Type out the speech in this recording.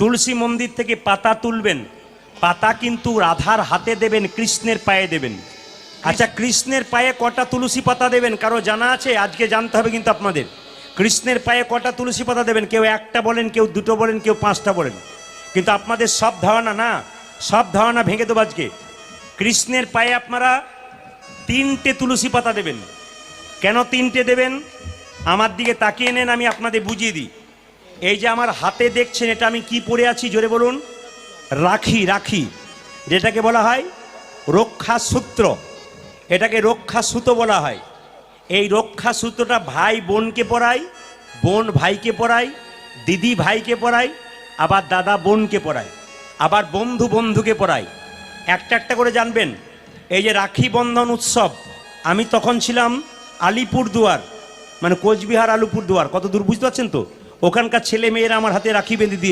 তুলসী মন্দির থেকে পাতা তুলবেন, পাতা কিন্তু রাধার হাতে দেবেন, কৃষ্ণের পায়ে দেবেন। আচ্ছা, কৃষ্ণের পায়ে কটা তুলসী পাতা দেবেন কারো জানা আছে? আজকে জানতে হবে কিন্তু আপনাদের। কৃষ্ণের পায়ে কটা তুলসী পাতা দেবেন? কেউ একটা বলেন, কেউ দুটো বলেন, কেউ পাঁচটা বলেন, কিন্তু আপনাদের সব ধারণা না, সব ধারণা ভেঙে দেবো আজকে। কৃষ্ণের পায়ে আপনারা 3টে তুলসী পাতা দেবেন। কেন 3টে দেবেন? আমার দিকে তাকিয়ে নেন, আমি আপনাদের বুঝিয়ে দিই। এই যে আমার হাতে দেখছেন, এটা আমি কি পরে আছি জোরে বলুন? রাখি। রাখি যেটাকে বলা হয় রক্ষা সূত্র, এটাকে রক্ষা সুতো বলা হয়। এই রক্ষা সূত্রটা ভাই বোনকে পরায়, বোন ভাইকে পরায়, দিদি ভাইকে পরায়, আবার দাদা বোনকে পরায়, আবার বন্ধু বন্ধুকে পরায়। একটা একটা করে জানবেন। এই যে রাখি বন্ধন উৎসব, আমি তখন ছিলাম আলিপুরদুয়ার, মানে কোচবিহার আলিপুরদুয়ার, কত দূর বুঝতে পারছেন তো? ওখানকার ছেলে মেয়েরা আমার হাতে রাখি বেঁধে দিয়ে